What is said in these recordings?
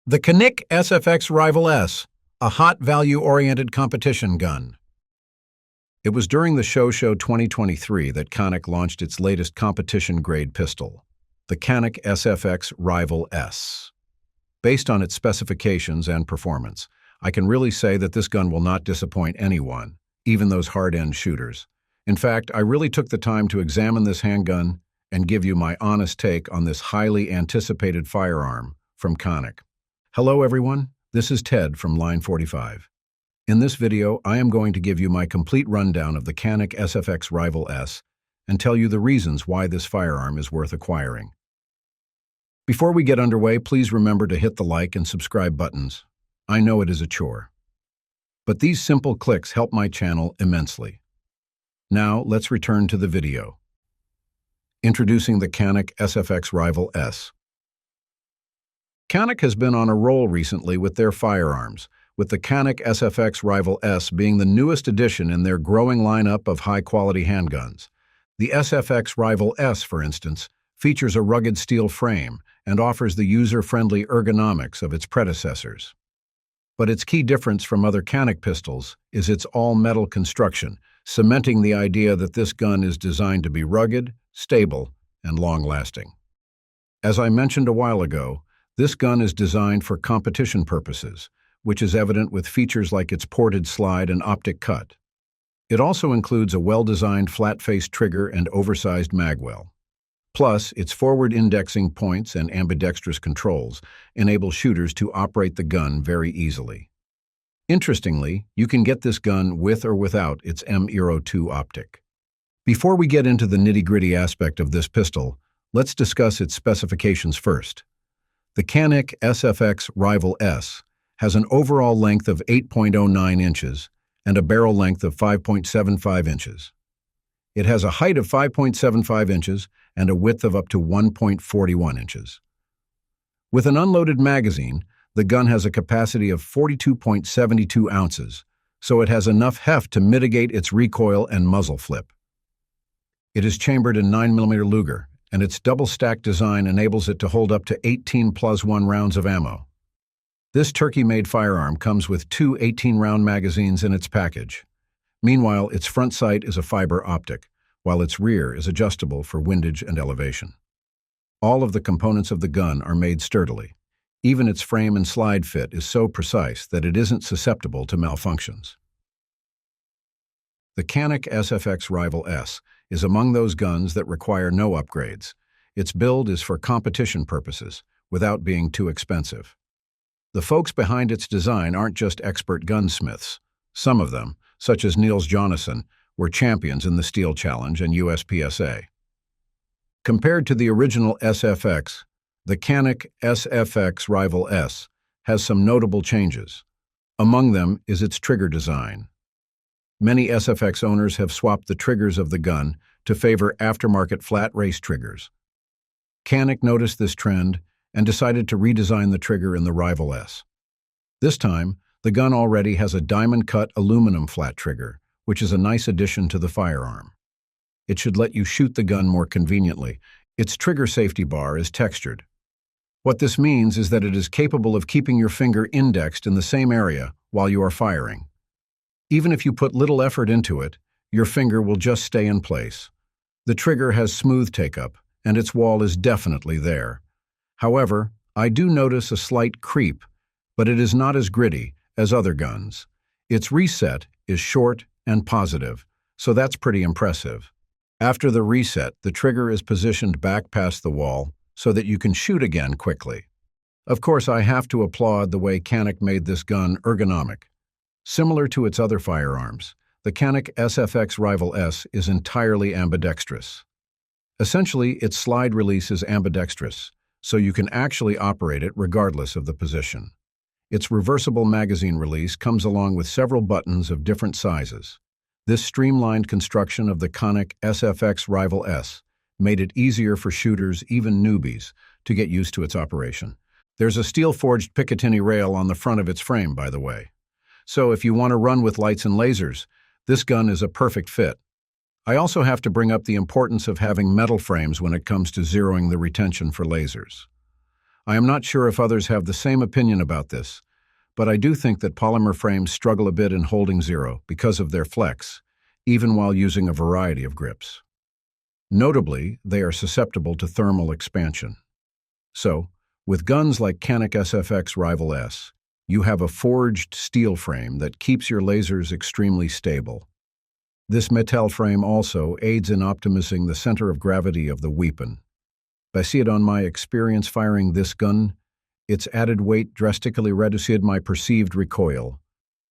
The Canik SFx Rival S, a hot value-oriented competition gun. It was during the shotshow 2023 that Canik launched its latest competition-grade pistol, the Canik SFx Rival S. Based on its specifications and performance, I can really say that this gun will not disappoint anyone, even those hard-end shooters. In fact, I really took the time to examine this handgun and give you my honest take on this highly anticipated firearm from Canik. Hello everyone, this is Ted from Line 45. In this video, I am going to give you my complete rundown of the Canik SFx Rival S and tell you the reasons why this firearm is worth acquiring. Before we get underway, please remember to hit the like and subscribe buttons. I know it is a chore, but these simple clicks help my channel immensely. Now, let's return to the video. Introducing the Canik SFx Rival S. Canik has been on a roll recently with their firearms, with the Canik SFx Rival S being the newest addition in their growing lineup of high-quality handguns. The SFx Rival S, for instance, features a rugged steel frame and offers the user-friendly ergonomics of its predecessors. But its key difference from other Canik pistols is its all-metal construction, cementing the idea that this gun is designed to be rugged, stable, and long-lasting. As I mentioned a while ago, this gun is designed for competition purposes, which is evident with features like its ported slide and optic cut. It also includes a well-designed flat-faced trigger and oversized magwell. Plus, its forward indexing points and ambidextrous controls enable shooters to operate the gun very easily. Interestingly, you can get this gun with or without its M02 optic. Before we get into the nitty-gritty aspect of this pistol, let's discuss its specifications first. The Canik SFx Rival S has an overall length of 8.09 inches and a barrel length of 5.75 inches. It has a height of 5.75 inches and a width of up to 1.41 inches. With an unloaded magazine, the gun has a capacity of 42.72 ounces, so it has enough heft to mitigate its recoil and muzzle flip. It is chambered in 9mm Luger, and its double-stack design enables it to hold up to 18 plus 1 rounds of ammo. This turkey-made firearm comes with two 18-round magazines in its package. Meanwhile, its front sight is a fiber optic, while its rear is adjustable for windage and elevation. All of the components of the gun are made sturdily. Even its frame and slide fit is so precise that it isn't susceptible to malfunctions. The Canik SFx Rival S is among those guns that require no upgrades. Its build is for competition purposes, without being too expensive. The folks behind its design aren't just expert gunsmiths. Some of them, such as Niels Jonasson, were champions in the Steel Challenge and USPSA. Compared to the original SFX, the Canik SFx Rival S has some notable changes. Among them is its trigger design. Many SFX owners have swapped the triggers of the gun to favor aftermarket flat race triggers. Canik noticed this trend and decided to redesign the trigger in the Rival S. This time, the gun already has a diamond-cut aluminum flat trigger, which is a nice addition to the firearm. It should let you shoot the gun more conveniently. Its trigger safety bar is textured. What this means is that it is capable of keeping your finger indexed in the same area while you are firing. Even if you put little effort into it, your finger will just stay in place. The trigger has smooth take-up, and its wall is definitely there. However, I do notice a slight creep, but it is not as gritty as other guns. Its reset is short and positive, so that's pretty impressive. After the reset, the trigger is positioned back past the wall so that you can shoot again quickly. Of course, I have to applaud the way Canik made this gun ergonomic. Similar to its other firearms, the Canik SFx Rival S is entirely ambidextrous. Essentially, its slide release is ambidextrous, so you can actually operate it regardless of the position. Its reversible magazine release comes along with several buttons of different sizes. This streamlined construction of the Canik SFx Rival S made it easier for shooters, even newbies, to get used to its operation. There's a steel-forged Picatinny rail on the front of its frame, by the way. So if you want to run with lights and lasers, this gun is a perfect fit. I also have to bring up the importance of having metal frames when it comes to zeroing the retention for lasers. I am not sure if others have the same opinion about this, but I do think that polymer frames struggle a bit in holding zero because of their flex, even while using a variety of grips. Notably, they are susceptible to thermal expansion. So, with guns like Canik SFx Rival S, you have a forged steel frame that keeps your lasers extremely stable. This metal frame also aids in optimizing the center of gravity of the weapon. Based on my experience firing this gun, its added weight drastically reduced my perceived recoil.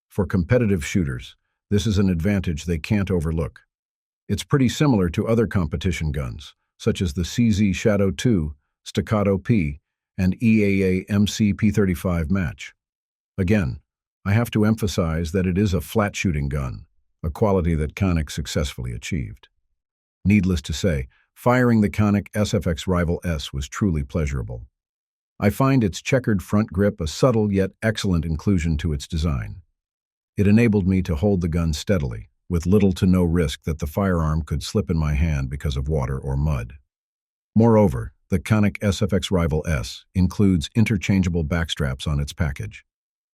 For competitive shooters, this is an advantage they can't overlook. It's pretty similar to other competition guns, such as the CZ Shadow 2, Staccato P, and EAA MC P35 match. Again, I have to emphasize that it is a flat-shooting gun, a quality that Canik successfully achieved. Needless to say, firing the Canik SFx Rival S was truly pleasurable. I find its checkered front grip a subtle yet excellent inclusion to its design. It enabled me to hold the gun steadily, with little to no risk that the firearm could slip in my hand because of water or mud. Moreover, the Canik SFx Rival S includes interchangeable backstraps on its package.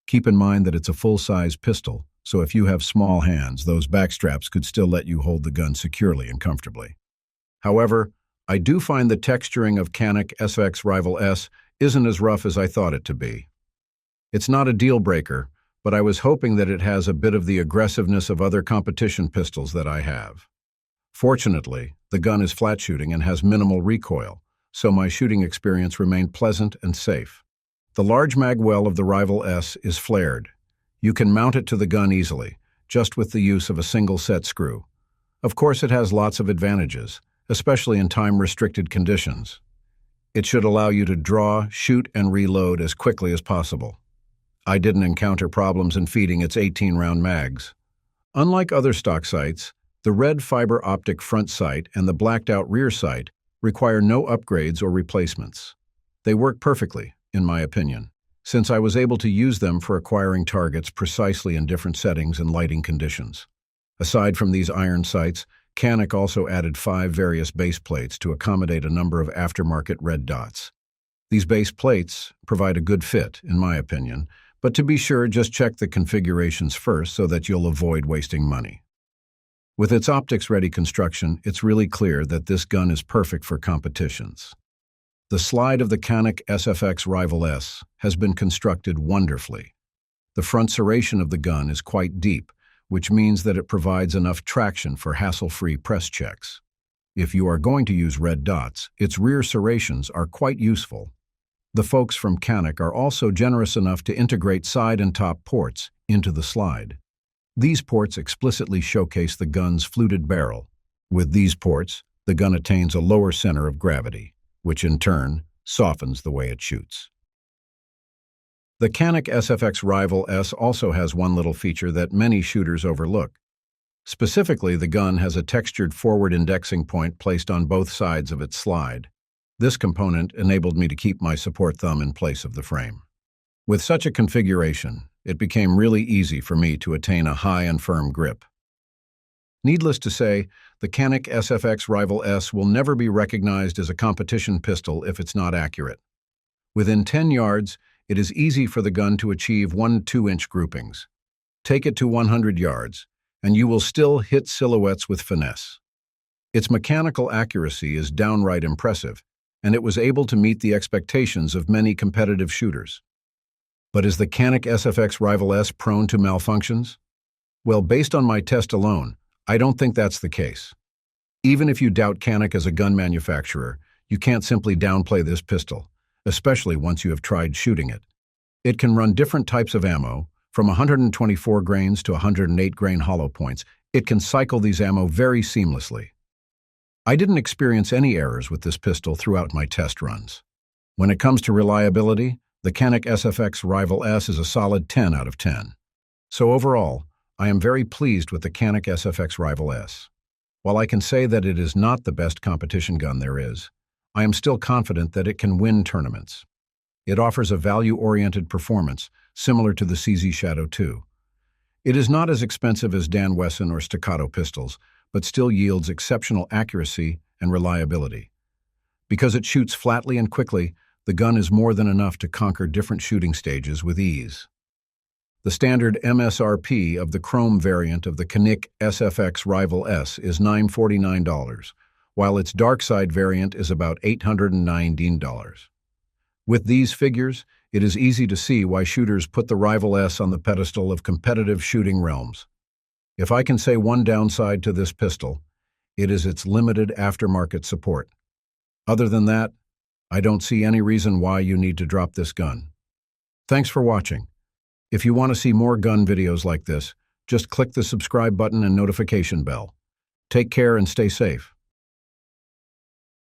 Keep in mind that it's a full-size pistol, so if you have small hands, those backstraps could still let you hold the gun securely and comfortably. However, I do find the texturing of Canik SFx Rival S isn't as rough as I thought it to be. It's not a deal-breaker, but I was hoping that it has a bit of the aggressiveness of other competition pistols that I have. Fortunately, the gun is flat-shooting and has minimal recoil, so my shooting experience remained pleasant and safe. The large mag well of the Rival S is flared. You can mount it to the gun easily, just with the use of a single set screw. Of course, it has lots of advantages, especially in time-restricted conditions. It should allow you to draw, shoot, and reload as quickly as possible. I didn't encounter problems in feeding its 18-round mags. Unlike other stock sights, the red fiber optic front sight and the blacked-out rear sight require no upgrades or replacements. They work perfectly, in my opinion, since I was able to use them for acquiring targets precisely in different settings and lighting conditions. Aside from these iron sights, Canik also added 5 various base plates to accommodate a number of aftermarket red dots. These base plates provide a good fit, in my opinion, but to be sure, just check the configurations first so that you'll avoid wasting money. With its optics-ready construction, it's really clear that this gun is perfect for competitions. The slide of the Canik SFx Rival S has been constructed wonderfully. The front serration of the gun is quite deep, which means that it provides enough traction for hassle-free press checks. If you are going to use red dots, its rear serrations are quite useful. The folks from Canik are also generous enough to integrate side and top ports into the slide. These ports explicitly showcase the gun's fluted barrel. With these ports, the gun attains a lower center of gravity, which in turn softens the way it shoots. The Canik SFx Rival S also has one little feature that many shooters overlook. Specifically, the gun has a textured forward indexing point placed on both sides of its slide. This component enabled me to keep my support thumb in place of the frame. With such a configuration, it became really easy for me to attain a high and firm grip. Needless to say, the Canik SFx Rival S will never be recognized as a competition pistol if it's not accurate. Within 10 yards, it is easy for the gun to achieve 1 2-inch groupings. Take it to 100 yards, and you will still hit silhouettes with finesse. Its mechanical accuracy is downright impressive, and it was able to meet the expectations of many competitive shooters. But is the Canik SFx Rival S prone to malfunctions? Well, based on my test alone, I don't think that's the case. Even if you doubt Canik as a gun manufacturer, you can't simply downplay this pistol, especially once you have tried shooting it. It can run different types of ammo, from 124 grains to 108 grain hollow points. It can cycle these ammo very seamlessly. I didn't experience any errors with this pistol throughout my test runs. When it comes to reliability, the Canik SFx Rival S is a solid 10 out of 10. So overall, I am very pleased with the Canik SFx Rival S. While I can say that it is not the best competition gun there is, I am still confident that it can win tournaments. It offers a value-oriented performance, similar to the CZ Shadow 2. It is not as expensive as Dan Wesson or Staccato pistols, but still yields exceptional accuracy and reliability. Because it shoots flatly and quickly, the gun is more than enough to conquer different shooting stages with ease. The standard MSRP of the chrome variant of the Canik SFx Rival S is $949, while its dark side variant is about $819. With these figures, it is easy to see why shooters put the Rival S on the pedestal of competitive shooting realms. If I can say one downside to this pistol, it is its limited aftermarket support. Other than that, I don't see any reason why you need to drop this gun. Thanks for watching. If you want to see more gun videos like this, just click the subscribe button and notification bell. Take care and stay safe.